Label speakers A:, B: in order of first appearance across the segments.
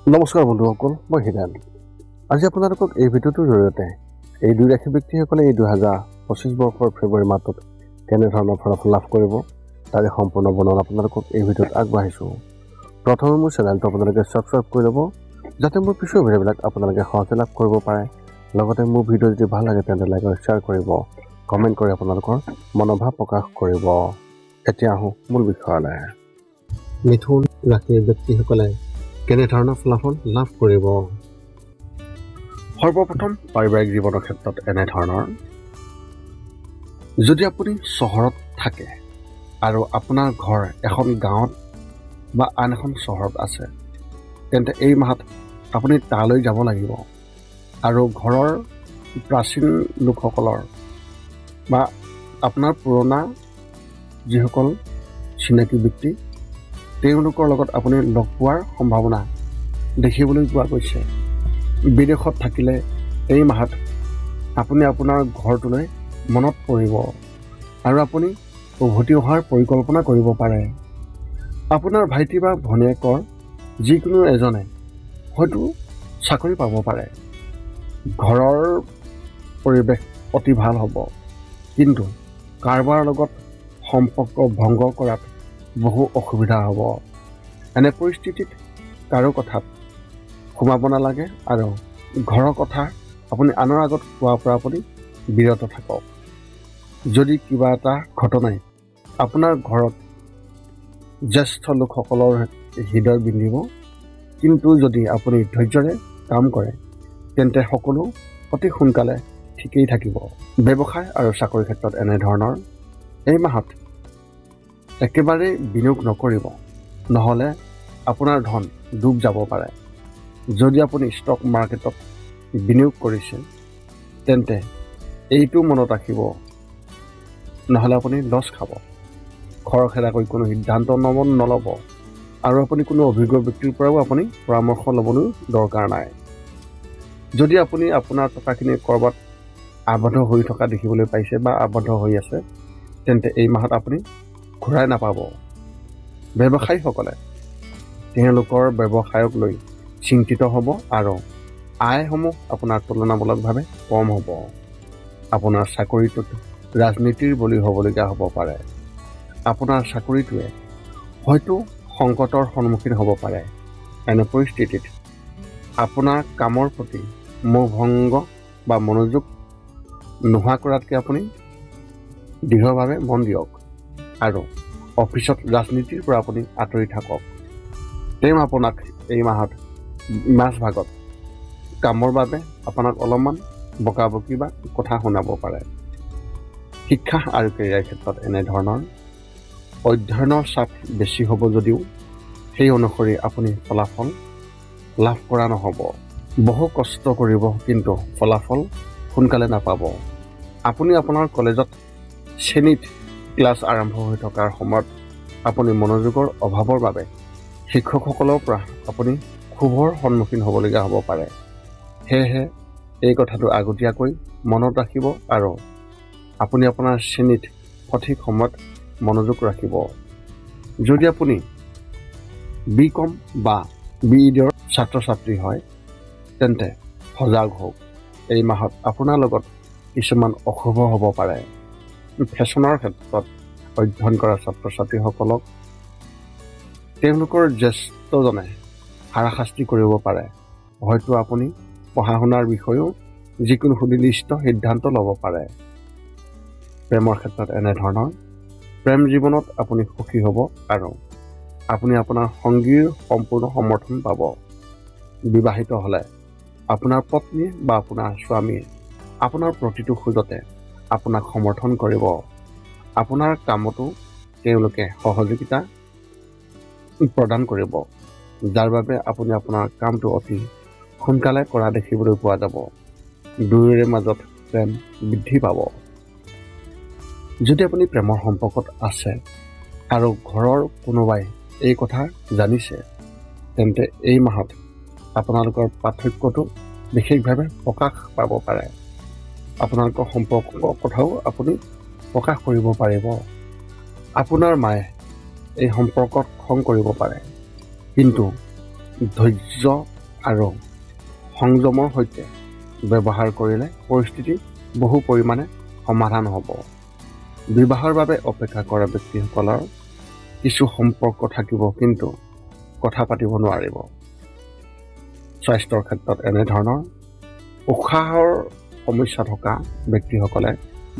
A: নমস্কাৰ বন্ধুসকল, মই হীৰেণ। আজি আপোনালোকক এই ভিডিঅ'টোৰ জৰিয়তে এই দুই ৰাশি ব্যক্তিসকলে এই 2025 বৰ্ষৰ ফেব্ৰুৱাৰী মাহটোত কেনেধৰণৰ ফলাফল লাভ কৰিব তাৰে সম্পূৰ্ণ বৰ্ণনা আপোনালোকক এই ভিডিঅ'ত আগবঢ়াইছোঁ। প্ৰথমে মোৰ চেনেলটো আপোনালোকে ছাবস্ক্ৰাইব কৰি ল'ব, যাতে মোৰ পিছৰ ভিডিঅ'বিলাক আপোনালোকে সহজে লাভ কৰিব পাৰে। লগতে মোৰ ভিডিঅ' যদি ভাল লাগে তেন্তে লাইক আৰু শ্বেয়াৰ কৰিব, কমেণ্ট কৰি আপোনালোকৰ মনোভাৱ প্ৰকাশ কৰিব। এতিয়া আহোঁ মূল বিষয়লৈ। মিথুন ৰাশিৰ ব্যক্তিসকলে কেনেধৰণৰ ফলাফল লাভ কৰিব? সৰ্বপ্ৰথম পাৰিবাৰিক জীৱনৰ ক্ষেত্ৰত এনেধৰণৰ। যদি আপুনি চহৰত থাকে আৰু আপোনাৰ ঘৰ এখন গাঁৱত বা আন এখন চহৰত আছে, তেন্তে এই মাহত আপুনি তালৈ যাব লাগিব আৰু ঘৰৰ প্ৰাচীন লোকসকলৰ বা আপোনাৰ পুৰণা যিসকল চিনাকি ব্যক্তি, তেওঁলোকৰ লগত আপুনি লগ পোৱাৰ সম্ভাৱনা দেখিবলৈ পোৱা গৈছে। বিদেশত থাকিলে এই মাহত আপুনি আপোনাৰ ঘৰটোলৈ মনত পৰিব আৰু আপুনি উভতি অহাৰ পৰিকল্পনা কৰিব পাৰে। আপোনাৰ ভাইটি বা ভনীয়েকৰ যিকোনো এজনে হয়তো চাকৰি পাব পাৰে। ঘৰৰ পৰিৱেশ অতি ভাল হ'ব, কিন্তু কাৰোবাৰ লগত সম্পৰ্ক ভংগ কৰাত বহু অসুবিধা হ'ব। এনে পৰিস্থিতিত কাৰো কথাত সোমাব নালাগে আৰু ঘৰৰ কথা আপুনি আনৰ আগত কোৱাৰ পৰা আপুনি বিৰত থাকক। যদি কিবা এটা ঘটনাই আপোনাৰ ঘৰত জ্যেষ্ঠ লোকসকলৰ হৃদয় বিন্ধিব, কিন্তু যদি আপুনি ধৈৰ্যৰে কাম কৰে তেন্তে সকলো অতি সোনকালে ঠিকেই থাকিব। ব্যৱসায় আৰু চাকৰিৰ ক্ষেত্ৰত এনেধৰণৰ। এই মাহত একেবাৰে বিনিয়োগ নকৰিব, নহ'লে আপোনাৰ ধন ডুব যাব পাৰে। যদি আপুনি ষ্টক মাৰ্কেটত বিনিয়োগ কৰিছে তেন্তে এইটো মনত ৰাখিব, নহ'লে আপুনি লছ খাব। খৰখেদাকৈ কোনো সিদ্ধান্ত নল'ব আৰু আপুনি কোনো অভিজ্ঞ ব্যক্তিৰ পৰাও আপুনি পৰামৰ্শ ল'বলৈ দৰকাৰ নাই। যদি আপুনি আপোনাৰ টকাখিনি ক'ৰবাত আবদ্ধ হৈ থকা দেখিবলৈ পাইছে বা আবদ্ধ হৈ আছে, তেন্তে এই মাহত আপুনি ঘূৰাই নাপাব। ব্যৱসায়ীসকলে তেওঁলোকৰ ব্যৱসায়ক লৈ চিন্তিত হ'ব আৰু আয়সমূহ আপোনাৰ তুলনামূলকভাৱে কম হ'ব। আপোনাৰ চাকৰিটোত ৰাজনীতিৰ বলি হ'বলগীয়া হ'ব পাৰে। আপোনাৰ চাকৰিটোৱে হয়তো সংকটৰ সন্মুখীন হ'ব পাৰে। এনে পৰিস্থিতিত আপোনাৰ কামৰ প্ৰতি মোহভংগ বা মনোযোগ নোহোৱা কৰাতকৈ আপুনি দৃঢ়ভাৱে মন দিয়ক আৰু অফিচত ৰাজনীতিৰ পৰা আপুনি আঁতৰি থাকক। তেওঁ আপোনাক এই মাহত মাজভাগত কামৰ বাবে আপোনাক অলপমান বকাবকি বা কথা শুনাব পাৰে। শিক্ষা আৰু কেৰিয়াৰ ক্ষেত্ৰত এনেধৰণৰ। অধ্যয়নৰ চাপ বেছি হ'ব যদিও সেই অনুসৰি আপুনি ফলাফল লাভ কৰা নহ'ব। বহু কষ্ট কৰিব, কিন্তু ফলাফল সোনকালে নাপাব। আপুনি আপোনাৰ কলেজত শ্ৰেণীত ক্লাছ আৰম্ভ হৈ থকাৰ সময়ত আপুনি মনোযোগৰ অভাৱৰ বাবে শিক্ষকসকলৰ পৰা আপুনি ক্ষোভৰ সন্মুখীন হ'বলগীয়া হ'ব পাৰে। সেয়েহে এই কথাটো আগতীয়াকৈ মনত ৰাখিব আৰু আপুনি আপোনাৰ শ্ৰেণীত সঠিক সময়ত মনোযোগ ৰাখিব। যদি আপুনি BCom বা BEdৰ ছাত্ৰ ছাত্ৰী হয় তেন্তে সজাগ হওক। এই মাহত আপোনাৰ লগত কিছুমান অশুভ হ'ব পাৰে। ফেশ্বনৰ ক্ষেত্ৰত অধ্যয়ন কৰা ছাত্ৰ ছাত্ৰীসকলক তেওঁলোকৰ জ্যেষ্ঠজনে হাৰাশাস্তি কৰিব পাৰে। হয়তো আপুনি পঢ়া শুনাৰ বিষয়েও যিকোনো সুনিৰ্দিষ্ট সিদ্ধান্ত ল'ব পাৰে। প্ৰেমৰ ক্ষেত্ৰত এনেধৰণৰ। প্ৰেম জীৱনত আপুনি সুখী হ'ব আৰু আপুনি আপোনাৰ সংগীৰ সম্পূৰ্ণ সমৰ্থন পাব। বিবাহিত হ'লে আপোনাৰ পত্নী বা আপোনাৰ স্বামীয়ে আপোনাৰ প্ৰতিটো খোজতে আপোনাক সমৰ্থন কৰিব। আপোনাৰ কামতো তেওঁলোকে সহযোগিতা প্ৰদান কৰিব, যাৰ বাবে আপুনি আপোনাৰ কামটো অতি সোনকালে কৰা দেখিবলৈ পোৱা যাব। দুয়োৰে মাজত প্ৰেম বৃদ্ধি পাব। যদি আপুনি প্ৰেমৰ সম্পৰ্কত আছে আৰু ঘৰৰ কোনোবাই এই কথা জানিছে, তেন্তে এই মাহত আপোনালোকৰ পাৰ্থক্যটো বিশেষভাৱে প্ৰকাশ পাব পাৰে। আপোনালোকৰ সম্পৰ্কৰ কথাও আপুনি প্ৰকাশ কৰিব পাৰিব। আপোনাৰ মায়ে এই সম্পৰ্কত খং কৰিব পাৰে, কিন্তু ধৈৰ্য আৰু সংযমৰ সৈতে ব্যৱহাৰ কৰিলে পৰিস্থিতি বহু পৰিমাণে সমাধান হ'ব। বিবাহৰ বাবে অপেক্ষা কৰা ব্যক্তিসকলৰ কিছু সম্পৰ্ক থাকিব, কিন্তু কথা পাতিব নোৱাৰিব। স্বাস্থ্যৰ ক্ষেত্ৰত এনেধৰণৰ উশাহৰ সমস্যা থকা ব্যক্তিসকলে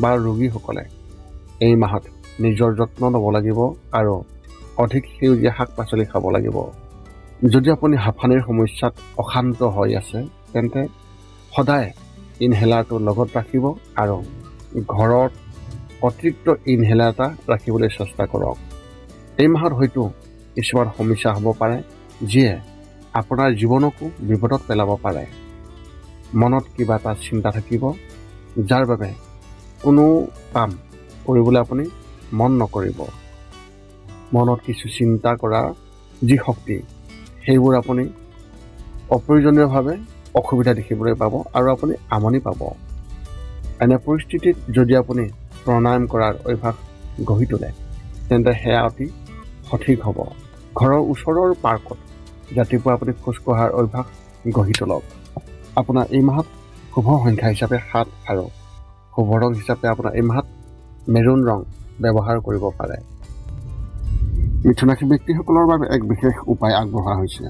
A: বা ৰোগীসকলে এই মাহত নিজৰ যত্ন ল'ব লাগিব আৰু অধিক সেউজীয়া শাক পাচলি খাব লাগিব। যদি আপুনি হাঁফানিৰ সমস্যাত অশান্ত হৈ আছে, তেন্তে সদায় ইনহেলাৰটো লগত ৰাখিব আৰু ঘৰত অতিৰিক্ত ইনহেলাৰ এটা ৰাখিবলৈ চেষ্টা কৰক। এই মাহত হয়তো কিছুমান সমস্যা হ'ব পাৰে যিয়ে আপোনাৰ জীৱনকো বিপদত পেলাব পাৰে। মনত কিবা এটা চিন্তা থাকিব, যাৰ বাবে কোনো কাম কৰিবলৈ আপুনি মন নকৰিব। মনত কিছু চিন্তা কৰাৰ যি শক্তি, সেইবোৰ আপুনি অপ্ৰয়োজনীয়ভাৱে অসুবিধা দেখিবলৈ পাব আৰু আপুনি আমনি পাব। এনে পৰিস্থিতিত যদি আপুনি প্ৰণায়াম কৰাৰ অভ্যাস গঢ়ি তোলে, তেন্তে সেয়া অতি সঠিক হ'ব। ঘৰৰ ওচৰৰ পাৰ্কত ৰাতিপুৱা আপুনি খোজকঢ়াৰ অভ্যাস গঢ়ি তোলক। আপোনাৰ এই মাহত শুভ সংখ্যা হিচাপে 7 আৰু শুভ ৰং হিচাপে আপোনাৰ এই মাহত মেৰুণ ৰং ব্যৱহাৰ কৰিব পাৰে। মিথুন ৰাশি ব্যক্তিসকলৰ বাবে এক বিশেষ উপায় আগবঢ়োৱা হৈছে।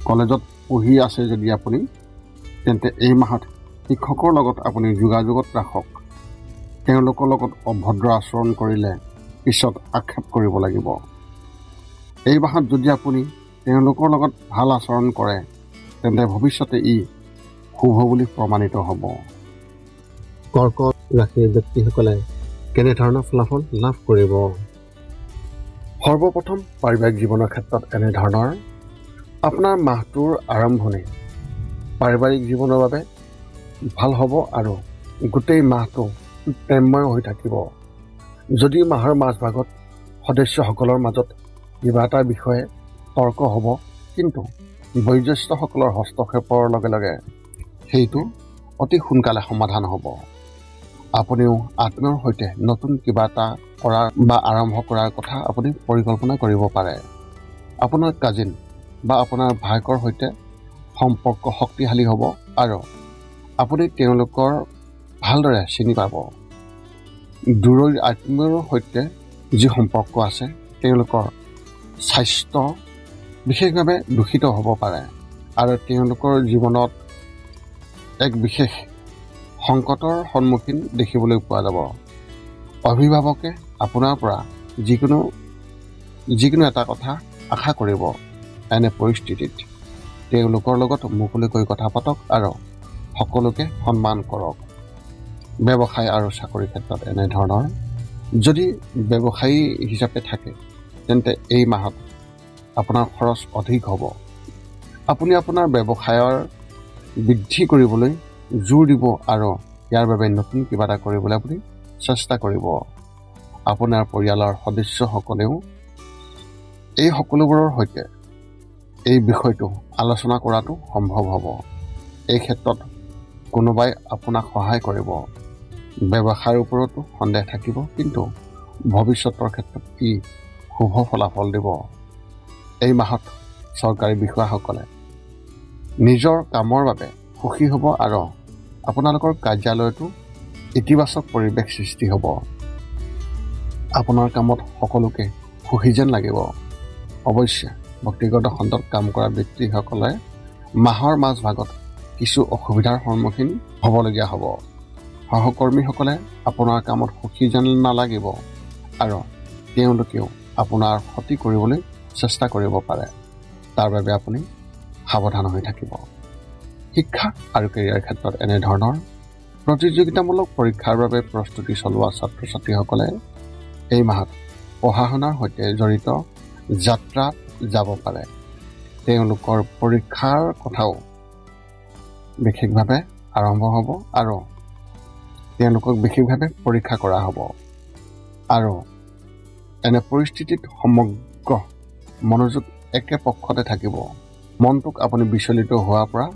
A: কলেজত পঢ়ি আছে যদি আপুনি, তেন্তে এই মাহত শিক্ষকৰ লগত আপুনি যোগাযোগত ৰাখক। তেওঁলোকৰ লগত অভদ্ৰ আচৰণ কৰিলে পিছত আক্ষেপ কৰিব লাগিব। এই মাহত যদি আপুনি তেওঁলোকৰ লগত ভাল আচৰণ কৰে, তেন্তে ভৱিষ্যতে ই শুভ বুলি প্ৰমাণিত হ'ব। কৰ্কট ৰাশিৰ ব্যক্তিসকলে কেনেধৰণৰ ফলাফল লাভ কৰিব? সৰ্বপ্ৰথম পাৰিবাৰিক জীৱনৰ ক্ষেত্ৰত এনেধৰণৰ আপোনাৰ মাহটোৰ আৰম্ভণি পাৰিবাৰিক জীৱনৰ বাবে ভাল হ'ব আৰু গোটেই মাহটো প্ৰেমময় হৈ থাকিব। যদি মাহৰ মাজভাগত সদস্যসকলৰ মাজত কিবা এটা বিষয়ে তৰ্ক হ'ব, কিন্তু বয়োজ্যেষ্ঠসকলৰ হস্তক্ষেপৰ লগে লগে সেইটো অতি সোনকালে সমাধান হ'ব। আপুনিও আত্মীয়ৰ সৈতে নতুন কিবা এটা কৰাৰ বা আৰম্ভ কৰাৰ কথা আপুনি পৰিকল্পনা কৰিব পাৰে। আপোনাৰ কাজিন বা আপোনাৰ ভায়েকৰ সৈতে সম্পৰ্ক শক্তিশালী হ'ব আৰু আপুনি তেওঁলোকৰ ভালদৰে চিনি পাব। দূৰৈৰ আত্মীয়ৰ সৈতে যি সম্পৰ্ক আছে, তেওঁলোকৰ স্বাস্থ্য বিশেষভাৱে দূষিত হ'ব পাৰে আৰু তেওঁলোকৰ জীৱনত এক বিশেষ সংকটৰ সন্মুখীন দেখিবলৈ পোৱা যাব। অভিভাৱকে আপোনাৰ পৰা যিকোনো এটা কথা আশা কৰিব। এনে পৰিস্থিতিত তেওঁলোকৰ লগত মুকলিকৈ কথা পাতক আৰু সকলোকে সন্মান কৰক। ব্যৱসায় আৰু চাকৰিৰ ক্ষেত্ৰত এনেধৰণৰ যদি ব্যৱসায়ী হিচাপে থাকে, তেন্তে এই মাহত আপোনাৰ খৰচ অধিক হ'ব। আপুনি আপোনাৰ ব্যৱসায়ৰ বৃদ্ধি কৰিবলৈ জোৰ দিব আৰু ইয়াৰ বাবে নতুন কিবা এটা কৰিবলৈ আপুনি চেষ্টা কৰিব। আপোনাৰ পৰিয়ালৰ সদস্যসকলেও এই সকলোবোৰৰ সৈতে এই বিষয়টো আলোচনা কৰাটো সম্ভৱ হ'ব। এই ক্ষেত্ৰত কোনোবাই আপোনাক সহায় কৰিব। ব্যৱসায়ৰ ওপৰতো সন্দেহ থাকিব, কিন্তু ভৱিষ্যতৰ ক্ষেত্ৰত ই শুভ ফলাফল দিব। এই মাহত চৰকাৰী বিষয়াসকলে নিজৰ কামৰ বাবে সুখী হ'ব আৰু আপোনালোকৰ কাৰ্যালয়তো ইতিবাচক পৰিৱেশ সৃষ্টি হ'ব। আপোনাৰ কামত সকলোকে সুখী যেন লাগিব। অৱশ্যে ব্যক্তিগত খণ্ডত কাম কৰা ব্যক্তিসকলে মাহৰ মাজভাগত কিছু অসুবিধাৰ সন্মুখীন হ'বলগীয়া হ'ব। সহকৰ্মীসকলে আপোনাৰ কামত সুখী যেন নালাগিব আৰু তেওঁলোকেও আপোনাৰ ক্ষতি কৰিবলৈ চেষ্টা কৰিব পাৰে। তাৰ বাবে আপুনি সাৱধান হৈ থাকিব। শিক্ষা আৰু কেৰিয়াৰ ক্ষেত্ৰত এনেধৰণৰ প্ৰতিযোগিতামূলক পৰীক্ষাৰ বাবে প্ৰস্তুতি চলোৱা ছাত্ৰ ছাত্ৰীসকলে এই মাহত পঢ়া শুনাৰ সৈতে জড়িত যাত্ৰাত যাব পাৰে। তেওঁলোকৰ পৰীক্ষাৰ কথাও বিশেষভাৱে আৰম্ভ হ'ব আৰু তেওঁলোকক বিশেষভাৱে পৰীক্ষা কৰা হ'ব। আৰু এনে পৰিস্থিতিত সমগ্ৰ মনোযোগ একে পক্ষতে থাকিব। মনটোক আপুনি বিচলিত হোৱাৰ পৰা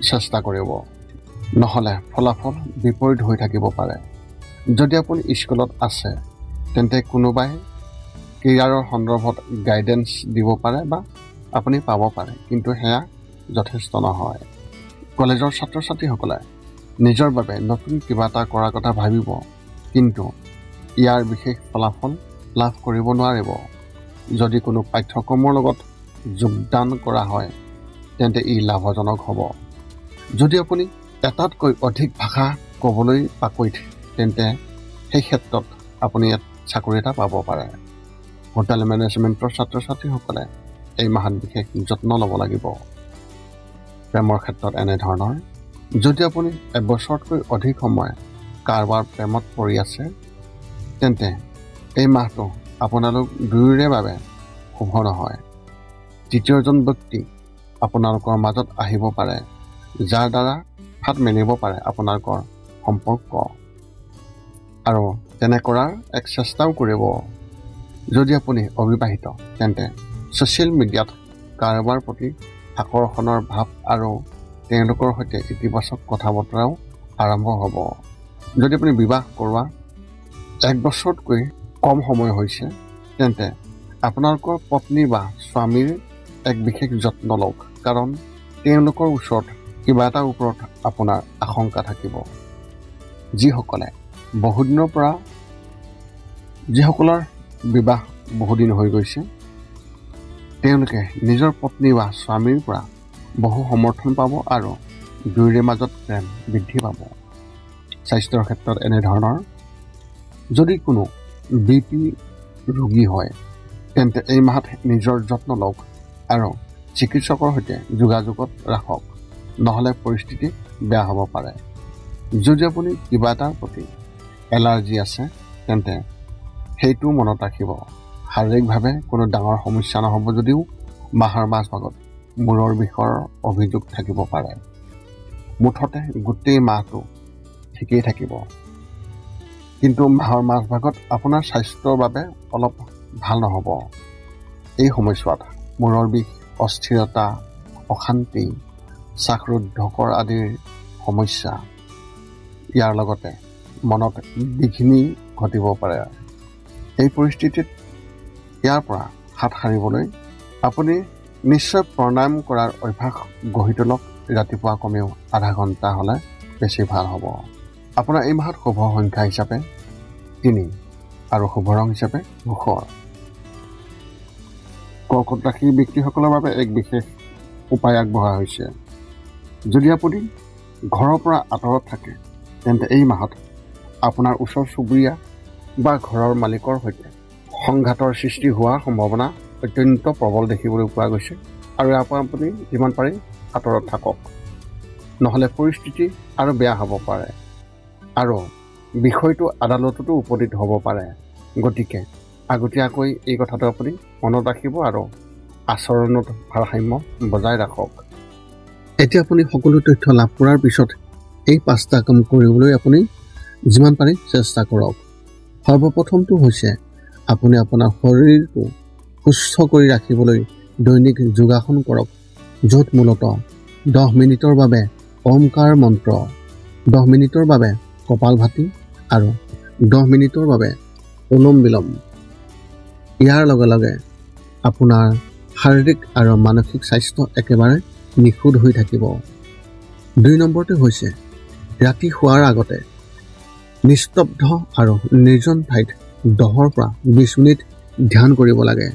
A: চেষ্টা কৰিব, নহ'লে ফলাফল বিপৰীত হৈ থাকিব পাৰে। যদি আপুনি স্কুলত আছে, তেন্তে কোনোবাই কেৰিয়াৰৰ সন্দৰ্ভত গাইডেন্স দিব পাৰে বা আপুনি পাব পাৰে, কিন্তু সেয়া যথেষ্ট নহয়। কলেজৰ ছাত্ৰ ছাত্ৰীসকলে নিজৰ বাবে নতুন কিবা এটা কৰাৰ কথা ভাবিব, কিন্তু ইয়াৰ বিশেষ ফলাফল লাভ কৰিব নোৱাৰিব। যদি কোনো পাঠ্যক্ৰমৰ লগত যোগদান কৰা হয় তেন্তে ই লাভজনক হ'ব। যদি আপুনি এটাতকৈ অধিক ভাষা ক'বলৈ পাকৈত তেন্তে সেই ক্ষেত্ৰত আপুনি চাকৰি এটা পাব পাৰে। হোটেল মেনেজমেণ্টৰ ছাত্ৰ ছাত্ৰীসকলে এই মাহত বিশেষ যত্ন ল'ব লাগিব। প্ৰেমৰ ক্ষেত্ৰত এনেধৰণৰ, যদি আপুনি এবছৰতকৈ অধিক সময় কাৰোবাৰ প্ৰেমত পৰি আছে তেন্তে এই মাহটো আপোনালোক দুয়োৰে বাবে শুভ নহয়। তৃতীয়জন ব্যক্তি আপোনালোকৰ মাজত আহিব পাৰে, যাৰ দ্বাৰা ফাট মেলিব পাৰে আপোনালোকৰ সম্পৰ্ক, আৰু তেনে কৰাৰ এক চেষ্টাও কৰিব। যদি আপুনি অবিবাহিত তেন্তে ছ'চিয়েল মিডিয়াত কাৰোবাৰ প্ৰতি আকৰ্ষণৰ ভাৱ আৰু তেওঁলোকৰ সৈতে ইতিবাচক কথা বতৰাও আৰম্ভ হ'ব। যদি আপুনি বিবাহ কৰোৱা 1 বছৰতকৈ কম সময় হৈছে তেন্তে আপোনালোকৰ পত্নী বা স্বামীৰ এক বিশেষ যত্ন লওক, কাৰণ তেওঁলোকৰ ওচৰত কিবা এটাৰ ওপৰত আপোনাৰ আশংকা থাকিব। যিসকলৰ বিবাহ বহুদিন হৈ গৈছে তেওঁলোকে নিজৰ পত্নী বা স্বামীৰ পৰা বহু সমৰ্থন পাব আৰু দুয়োৰে মাজত প্ৰেম বৃদ্ধি পাব। স্বাস্থ্যৰ ক্ষেত্ৰত এনেধৰণৰ, যদি কোনো BP ৰোগী হয় তেন্তে এই মাহত নিজৰ যত্ন লওক আৰু চিকিৎসকৰ সৈতে যোগাযোগত ৰাখক, নহ'লে পৰিস্থিতি বেয়া হ'ব পাৰে। যদি আপুনি কিবা এটাৰ প্ৰতি এলাৰ্জি আছে তেন্তে সেইটো মনত ৰাখিব। শাৰীৰিকভাৱে কোনো ডাঙৰ সমস্যা নহ'ব যদিও মাহৰ মাজভাগত মূৰৰ বিষৰ অভিযোগ থাকিব পাৰে। মুঠতে গোটেই মাহটো ঠিকেই থাকিব, কিন্তু মাহৰ মাজভাগত আপোনাৰ স্বাস্থ্যৰ বাবে অলপ ভাল নহ'ব। এই সময়ছোৱাত মূৰৰ বিষ, অস্থিৰতা, অশান্তি, শ্বাসৰোধকৰ আদিৰ সমস্যা, ইয়াৰ লগতে মনত বিঘিনি ঘটিব পাৰে। এই পৰিস্থিতিত ইয়াৰ পৰা হাত সাৰিবলৈ আপুনি নিশ্চয় প্ৰাণায়াম কৰাৰ অভ্যাস গঢ়ি তোলক। ৰাতিপুৱা কমেও আধা ঘণ্টা হ'লে বেছি ভাল হ'ব। আপোনাৰ এই মাহত শুভ সংখ্যা হিচাপে 3 আৰু শুভ ৰং হিচাপে ধূসৰ। কৰ্কট ৰাশিৰ ব্যক্তিসকলৰ বাবে এক বিশেষ উপায় আগবঢ়া হৈছে। যদি আপুনি ঘৰৰ পৰা আঁতৰত থাকে তেন্তে এই মাহত আপোনাৰ ওচৰ চুবুৰীয়া বা ঘৰৰ মালিকৰ সৈতে সংঘাতৰ সৃষ্টি হোৱাৰ সম্ভাৱনা অত্যন্ত প্ৰবল দেখিবলৈ পোৱা গৈছে, আৰু ইয়াৰ পৰা আপুনি যিমান পাৰি আঁতৰত থাকক, নহ'লে পৰিস্থিতি আৰু বেয়া হ'ব পাৰে আৰু বিষয়টো আদালততো উপনীত হ'ব পাৰে। গতিকে আগতীয়াকৈ এই কথাটো আপুনি মনত ৰাখিব আৰু আচৰণত ভাৰসাম্য বজাই ৰাখক। এতিয়া আপুনি সকলো তথ্য লাভ কৰাৰ পিছত এই 5টা কাম কৰিবলৈ আপুনি যিমান পাৰি চেষ্টা কৰক। সৰ্বপ্ৰথমটো হৈছে আপুনি আপোনাৰ শৰীৰটো সুস্থ কৰি ৰাখিবলৈ দৈনিক যোগাসন কৰক, য'ত মূলতঃ 10 মিনিটৰ বাবে ওমকাৰ মন্ত্ৰ, 10 মিনিটৰ বাবে কপালভাতি আৰু 10 মিনিটৰ বাবে অনুলোম বিলোম। ইয়াৰ লগে লগে আপোনাৰ শাৰীৰিক আৰু মানসিক স্বাস্থ্য একেবাৰে নিখুঁত হৈ থাকিব। 2 নম্বৰটো হৈছে ৰাতি শোৱাৰ আগতে নিস্তব্ধ আৰু নিৰ্জন ঠাইত 10 পৰা 20 মিনিট ধ্যান কৰিব লাগে।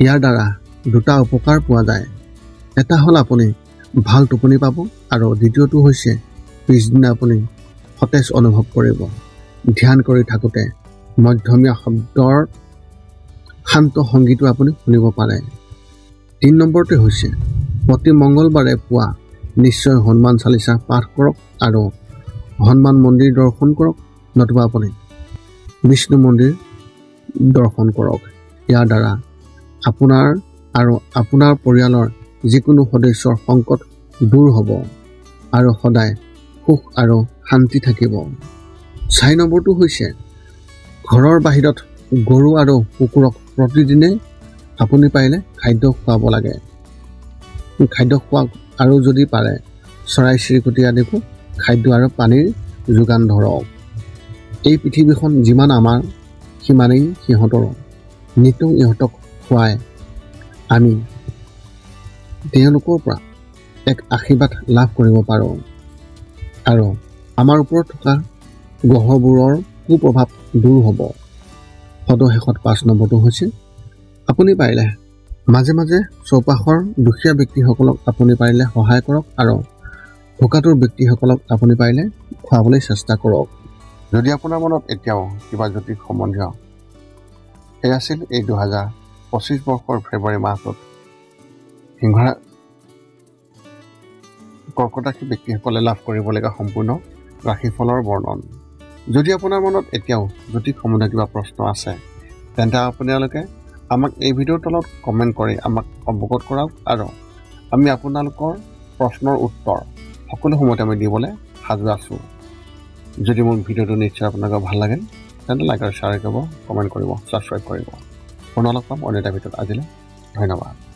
A: ইয়াৰ দ্বাৰা 2টা উপকাৰ পোৱা যায়। এটা হ'ল আপুনি ভাল টোপনি পাব আৰু দ্বিতীয়টো হৈছে পিছদিনা আপুনি সতেজ অনুভৱ কৰিব। ধ্যান কৰি থাকোঁতে মধ্যমীয়া শব্দৰ শান্ত সংগীতো আপুনি শুনিব পাৰে। 3 নম্বৰটো হৈছে প্ৰতি মংগলবাৰে পুৱা নিশ্চয় হনুমান চালিচা পাঠ কৰক আৰু হনুমান মন্দিৰ দৰ্শন কৰক, নতুবা আপুনি বিষ্ণু মন্দিৰ দৰ্শন কৰক। ইয়াৰ দ্বাৰা আপোনাৰ আৰু আপোনাৰ পৰিয়ালৰ যিকোনো সদস্যৰ সংকট দূৰ হ'ব আৰু সদায় সুখ আৰু শান্তি থাকিব। 4 নম্বৰটো হৈছে ঘৰৰ বাহিৰত গৰু আৰু কুকুৰক প্ৰতিদিনে আপুনি পাৰিলে খাদ্য খুৱাব লাগে। খাদ্য খুৱাওক আৰু যদি পাৰে চৰাই চিৰিকটি আদিকো খাদ্য আৰু পানীৰ যোগান ধৰক। এই পৃথিৱীখন যিমান আমাৰ সিমানেই সিহঁতৰো। নিতৌ ইহঁতক খুৱাই আমি তেওঁলোকৰ পৰা এক আশীৰ্বাদ লাভ কৰিব পাৰোঁ আৰু আমাৰ ওপৰত থকা গ্ৰহবোৰৰ কুপ্ৰভাৱ দূৰ হ'ব। সদশেষত 5 নম্বৰটো হৈছে আপুনি পাৰিলে মাজে মাজে চৌপাশৰ দুখীয়া ব্যক্তিসকলক আপুনি পাৰিলে সহায় কৰক আৰু ভোকাতুৰ ব্যক্তিসকলক আপুনি পাৰিলে খুৱাবলৈ চেষ্টা কৰক। যদি আপোনাৰ মনত এতিয়াও কিবা জ্যোতিষ সম্বন্ধীয় এই আছিল এই 2025 বৰ্ষৰ ফেব্ৰুৱাৰী মাহটোত কৰ্কট ৰাশি ব্যক্তিসকলে লাভ কৰিবলগীয়া সম্পূৰ্ণ ৰাশিফলৰ বৰ্ণন। যদি আপোনাৰ মনত এতিয়াও জ্যোতিষ সম্বন্ধীয় কিবা প্ৰশ্ন আছে তেন্তে আপোনালোকে আমাক এই ভিডিঅ'ৰ তলত কমেণ্ট কৰি আমাক অৱগত কৰাওক আৰু আমি আপোনালোকৰ প্ৰশ্নৰ উত্তৰ সকলো সময়তে আমি দিবলৈ সাজু আছোঁ। যদি মোৰ ভিডিঅ'টো নিশ্চয় আপোনালোকৰ ভাল লাগে তেন্তে লাইক আৰু শ্বেয়াৰ কৰিব, কমেণ্ট কৰিব, ছাবস্ক্ৰাইব কৰিব। পুনৰ লগ পাম অন্য এটা ভিডিঅ'ত। আজিলৈ ধন্যবাদ।